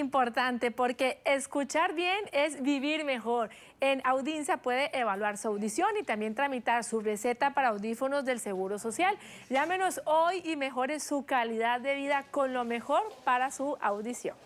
importante porque escuchar bien es vivir mejor. En Audinsa puede evaluar su audición y también tramitar su receta para audífonos del Seguro Social. Llámenos hoy y mejore su calidad de vida con lo mejor para su audición.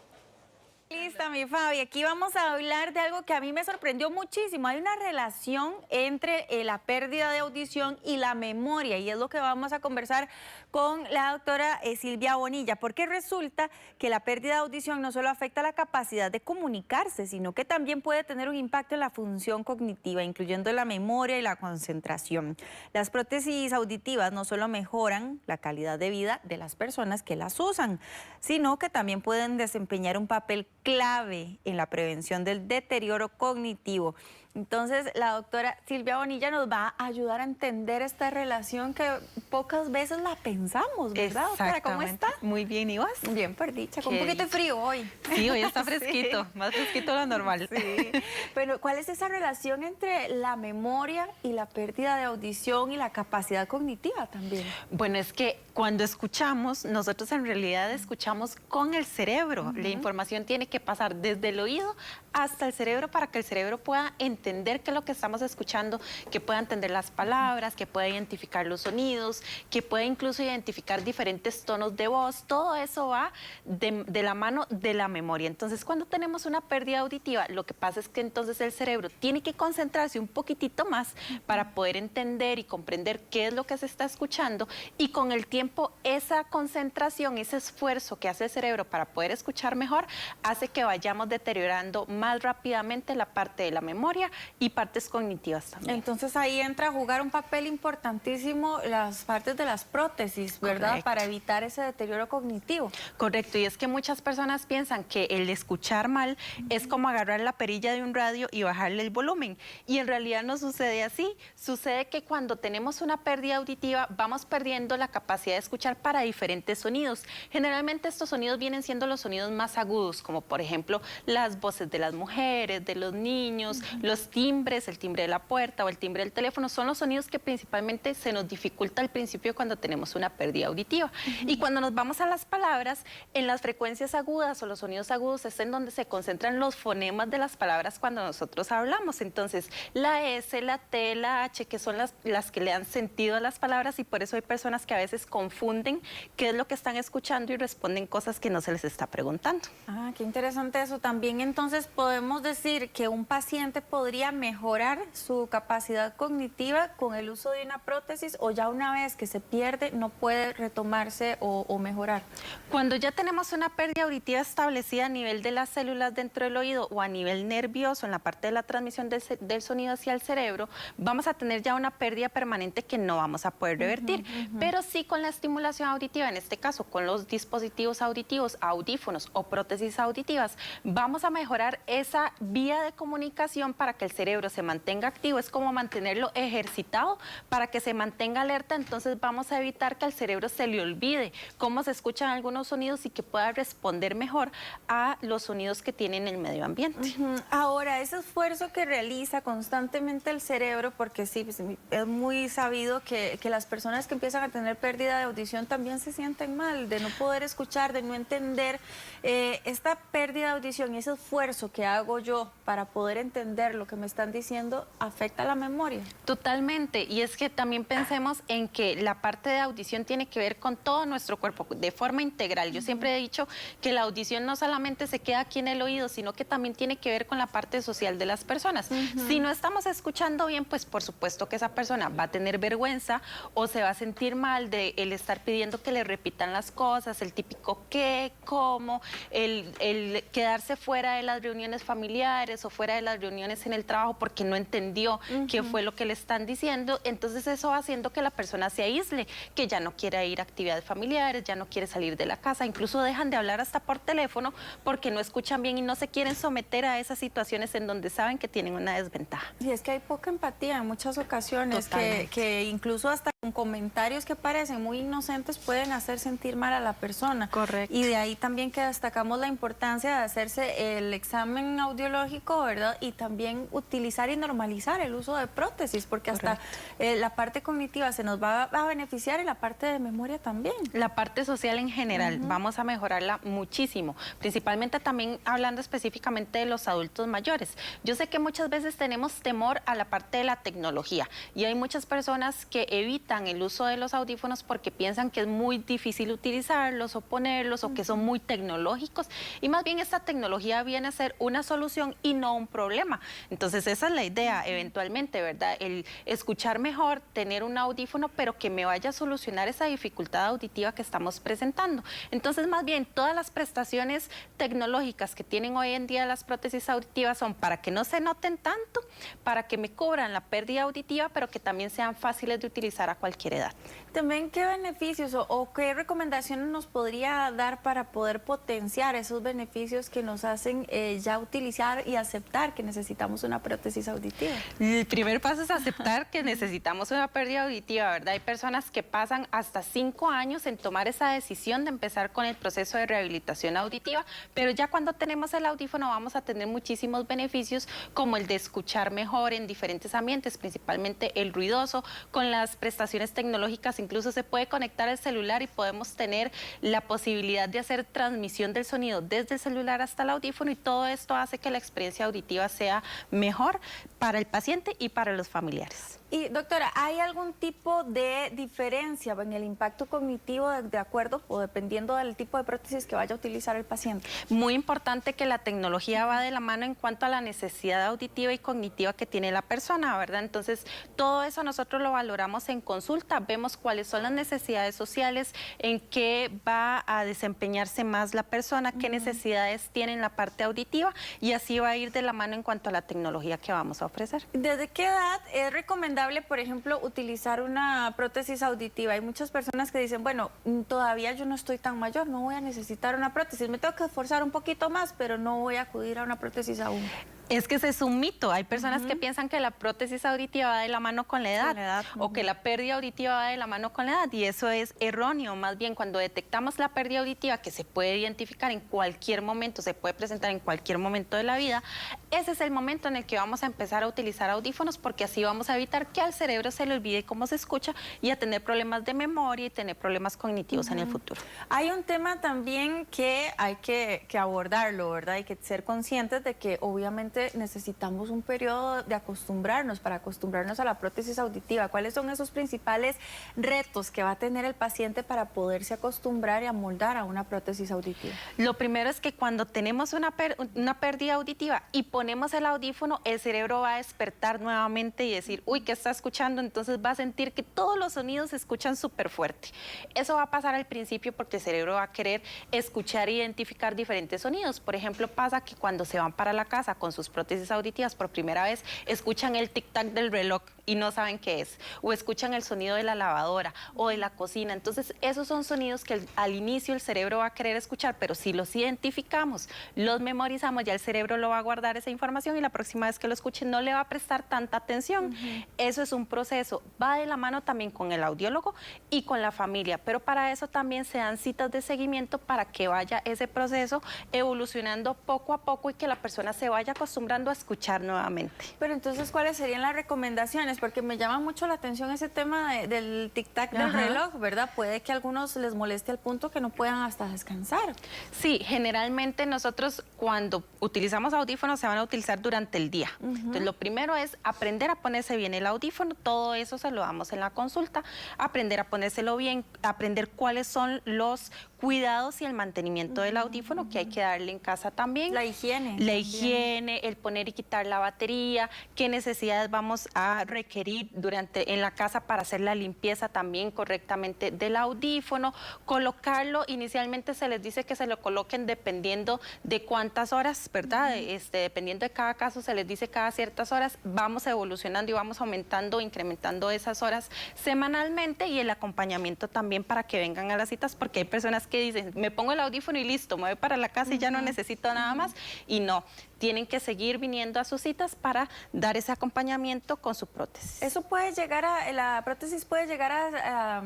Lista, mi Fabi. Aquí vamos a hablar de algo que a mí me sorprendió muchísimo. Hay una relación entre la pérdida de audición y la memoria, y es lo que vamos a conversar con la doctora Silvia Bonilla, porque resulta que la pérdida de audición no solo afecta la capacidad de comunicarse, sino que también puede tener un impacto en la función cognitiva, incluyendo la memoria y la concentración. Las prótesis auditivas no solo mejoran la calidad de vida de las personas que las usan, sino que también pueden desempeñar un papel clave en la prevención del deterioro cognitivo. Entonces, la doctora Silvia Bonilla nos va a ayudar a entender esta relación que pocas veces la pensamos, ¿verdad, doctora? ¿Cómo está? Muy bien, ¿y vos? Bien, por dicha, con un poquito de frío hoy. Sí, hoy está fresquito, sí. Más fresquito de lo normal. Sí. Pero, ¿cuál es esa relación entre la memoria y la pérdida de audición y la capacidad cognitiva también? Bueno, es que cuando escuchamos, nosotros en realidad escuchamos con el cerebro. La información tiene que pasar desde el oído hasta el cerebro para que el cerebro pueda entender qué es lo que estamos escuchando, que pueda entender las palabras, que pueda identificar los sonidos, que pueda incluso identificar diferentes tonos de voz. Todo eso va de la mano de la memoria. Entonces, cuando tenemos una pérdida auditiva, lo que pasa es que entonces el cerebro tiene que concentrarse un poquitito más para poder entender y comprender qué es lo que se está escuchando, y con el tiempo esa concentración, ese esfuerzo que hace el cerebro para poder escuchar mejor, hace que vayamos deteriorando más rápidamente la parte de la memoria y partes cognitivas también. Entonces ahí entra a jugar un papel importantísimo las partes de las prótesis, ¿verdad? Correcto. Para evitar ese deterioro cognitivo. Correcto, y es que muchas personas piensan que el escuchar mal es como agarrar la perilla de un radio y bajarle el volumen, y en realidad no sucede así. Sucede que cuando tenemos una pérdida auditiva vamos perdiendo la capacidad de escuchar para diferentes sonidos. Generalmente estos sonidos vienen siendo los sonidos más agudos, como por ejemplo las voces de las mujeres, de los niños, los timbres, el timbre de la puerta o el timbre del teléfono. Son los sonidos que principalmente se nos dificulta al principio cuando tenemos una pérdida auditiva. Y cuando nos vamos a las palabras, en las frecuencias agudas o los sonidos agudos es en donde se concentran los fonemas de las palabras cuando nosotros hablamos. Entonces, la S, la T, la H, que son las que le dan sentido a las palabras, y por eso hay personas que a veces confunden qué es lo que están escuchando y responden cosas que no se les está preguntando. Ah, qué interesante eso. También entonces podemos decir que un paciente podría mejorar su capacidad cognitiva con el uso de una prótesis, o ya una vez que se pierde no puede retomarse o mejorar. Cuando ya tenemos una pérdida auditiva establecida a nivel de las células dentro del oído o a nivel nervioso en la parte de la transmisión del sonido hacia el cerebro, vamos a tener ya una pérdida permanente que no vamos a poder revertir. Pero sí con la estimulación auditiva, en este caso con los dispositivos auditivos, audífonos o prótesis auditivas, vamos a mejorar esa vía de comunicación para que el cerebro se mantenga activo. Es como mantenerlo ejercitado para que se mantenga alerta. Entonces vamos a evitar que al cerebro se le olvide cómo se escuchan algunos sonidos y que pueda responder mejor a los sonidos que tiene en el medio ambiente. Ahora, ese esfuerzo que realiza constantemente el cerebro, porque sí, pues, es muy sabido que las personas que empiezan a tener pérdida de audición también se sienten mal, de no poder escuchar, de no entender. Esta pérdida de audición y ese esfuerzo que hago yo para poder entender lo que me están diciendo afecta la memoria. Totalmente, y es que también pensemos en que la parte de audición tiene que ver con todo nuestro cuerpo de forma integral. Yo siempre he dicho que la audición no solamente se queda aquí en el oído, sino que también tiene que ver con la parte social de las personas. Si no estamos escuchando bien, pues por supuesto que esa persona va a tener vergüenza o se va a sentir mal de el estar pidiendo que le repitan las cosas, el típico qué, cómo, el quedarse fuera de las reuniones familiares o fuera de las reuniones en el trabajo porque no entendió qué fue lo que le están diciendo. Entonces eso va haciendo que la persona se aísle, que ya no quiera ir a actividades familiares, ya no quiere salir de la casa, incluso dejan de hablar hasta por teléfono porque no escuchan bien y no se quieren someter a esas situaciones en donde saben que tienen una desventaja. Y es que hay poca empatía en muchas ocasiones, que incluso hasta con comentarios que parecen muy inocentes pueden hacer sentir mal a la persona. Correcto. Y de ahí también que destacamos la importancia de hacerse el examen audiológico, ¿verdad? Y también utilizar y normalizar el uso de prótesis, porque hasta la parte cognitiva se nos va a beneficiar y la parte de memoria también. La parte social en general, vamos a mejorarla muchísimo, principalmente también hablando específicamente de los adultos mayores. Yo sé que muchas veces tenemos temor a la parte de la tecnología y hay muchas personas que evitan el uso de los audífonos porque piensan que es muy difícil utilizarlos o ponerlos o que son muy tecnológicos, y más bien esta tecnología viene a ser una solución y no un problema. Entonces esa es la idea eventualmente, ¿verdad? El escuchar mejor, tener un audífono, pero que me vaya a solucionar esa dificultad auditiva que estamos presentando. Entonces más bien todas las prestaciones tecnológicas que tienen hoy en día las prótesis auditivas son para que no se noten tanto, para que me cubran la pérdida auditiva, pero que también sean fáciles de utilizar a cualquier edad. También, ¿qué beneficios o qué recomendaciones nos podría dar para poder potenciar esos beneficios que nos hacen ya utilizar y aceptar que necesitamos una prótesis auditiva? El primer paso es aceptar que necesitamos una pérdida auditiva, ¿verdad? Hay personas que pasan hasta 5 años en tomar esa decisión de empezar con el proceso de rehabilitación auditiva, pero ya cuando tenemos el audífono vamos a tener muchísimos beneficios, como el de escuchar mejor en diferentes ambientes, principalmente el ruidoso. Con las prestaciones tecnológicas incluso se puede conectar el celular y podemos tener la posibilidad de hacer transmisión del sonido desde el celular hasta el audífono, y todo esto hace que la experiencia auditiva sea mejor para el paciente y para los familiares. Y doctora, ¿hay algún tipo de diferencia en el impacto cognitivo de acuerdo o dependiendo del tipo de prótesis que vaya a utilizar el paciente? Muy importante que la tecnología va de la mano en cuanto a la necesidad auditiva y cognitiva que tiene la persona, ¿verdad? Entonces, todo eso nosotros lo valoramos en consulta, vemos cuáles son las necesidades sociales, en qué va a desempeñarse más la persona, qué necesidades tiene en la parte auditiva, y así va a ir de la mano en cuanto a la tecnología que vamos a ofrecer. ¿Desde qué edad es recomendable, por ejemplo, utilizar una prótesis auditiva? Hay muchas personas que dicen, bueno, todavía yo no estoy tan mayor, no voy a necesitar una prótesis, me tengo que esforzar un poquito más, pero no voy a acudir a una prótesis aún. Es que ese es un mito. Hay personas que piensan que la prótesis auditiva va de la mano con la edad, o que la pérdida auditiva va de la mano con la edad, y eso es erróneo. Más bien, cuando detectamos la pérdida auditiva, que se puede identificar en cualquier momento, se puede presentar en cualquier momento de la vida, ese es el momento en el que vamos a empezar a utilizar audífonos, porque así vamos a evitar que al cerebro se le olvide cómo se escucha y a tener problemas de memoria y tener problemas cognitivos en el futuro. Hay un tema también que hay que abordarlo, ¿verdad? Hay que ser conscientes de que obviamente necesitamos un periodo de acostumbrarnos, para acostumbrarnos a la prótesis auditiva. ¿Cuáles son esos principales retos que va a tener el paciente para poderse acostumbrar y amoldar a una prótesis auditiva? Lo primero es que cuando tenemos una pérdida auditiva y ponemos el audífono, el cerebro va a despertar nuevamente y decir, uy, ¿qué está escuchando? Entonces va a sentir que todos los sonidos se escuchan súper fuerte. Eso va a pasar al principio porque el cerebro va a querer escuchar e identificar diferentes sonidos. Por ejemplo, pasa que cuando se van para la casa con sus prótesis auditivas por primera vez, escuchan el tic-tac del reloj y no saben qué es, o escuchan el sonido de la lavadora o de la cocina. Entonces, esos son sonidos que al inicio el cerebro va a querer escuchar, pero si los identificamos, los memorizamos, ya el cerebro lo va a guardar esa información y la próxima vez que lo escuche no le va a prestar tanta atención. Eso es un proceso, va de la mano también con el audiólogo y con la familia, pero para eso también se dan citas de seguimiento para que vaya ese proceso evolucionando poco a poco y que la persona se vaya acostumbrando a escuchar nuevamente. Pero entonces, ¿cuáles serían las recomendaciones? Porque me llama mucho la atención ese tema del tic-tac del reloj, ¿verdad? Puede que a algunos les moleste al punto que no puedan hasta descansar. Sí, generalmente nosotros cuando utilizamos audífonos se van a utilizar durante el día. Entonces, lo primero es aprender a ponerse bien el audífono, todo eso se lo damos en la consulta, aprender a ponérselo bien, aprender cuáles son los cuidados y el mantenimiento del audífono que hay que darle en casa también. La higiene. La higiene, el poner y quitar la batería, qué necesidades vamos a requerir en la casa para hacer la limpieza también correctamente del audífono, colocarlo, inicialmente se les dice que se lo coloquen dependiendo de cuántas horas, ¿verdad? Dependiendo de cada caso se les dice cada ciertas horas, vamos evolucionando y vamos aumentando, incrementando esas horas semanalmente, y el acompañamiento también para que vengan a las citas, porque hay personas que que dicen, me pongo el audífono y listo, me voy para la casa y ya no necesito nada más. Y no, tienen que seguir viniendo a sus citas para dar ese acompañamiento con su prótesis. Eso puede llegar la prótesis puede llegar a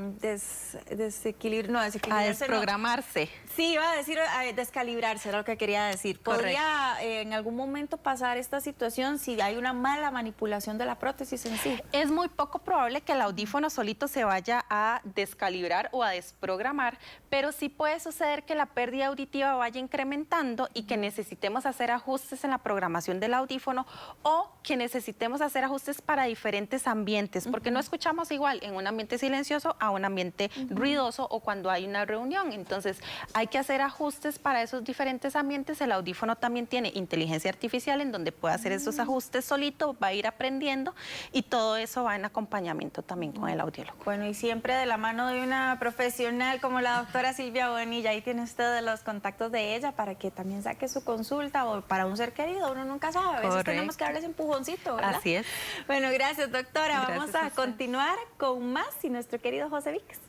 desequilibrarse. A desprogramarse. Sí, iba a decir descalibrarse, era lo que quería decir. ¿Podría en algún momento pasar esta situación si hay una mala manipulación de la prótesis en sí? Es muy poco probable que el audífono solito se vaya a descalibrar o a desprogramar, pero sí puede suceder que la pérdida auditiva vaya incrementando y que necesitemos hacer ajustes en la programación del audífono o que necesitemos hacer ajustes para diferentes ambientes, porque no escuchamos igual en un ambiente silencioso a un ambiente ruidoso o cuando hay una reunión. Entonces hay que hacer ajustes para esos diferentes ambientes. El audífono también tiene inteligencia artificial en donde puede hacer esos ajustes solito, va a ir aprendiendo y todo eso va en acompañamiento también con el audiólogo. Bueno, y siempre de la mano de una profesional como la doctora Silvia Bonilla, ahí tiene usted los contactos de ella para que también saque su consulta o para un ser querido, uno nunca sabe, a veces tenemos que darles empujoncito, ¿verdad? Así es. Bueno, gracias doctora, Gracias vamos a continuar con más y nuestro querido José Víquez.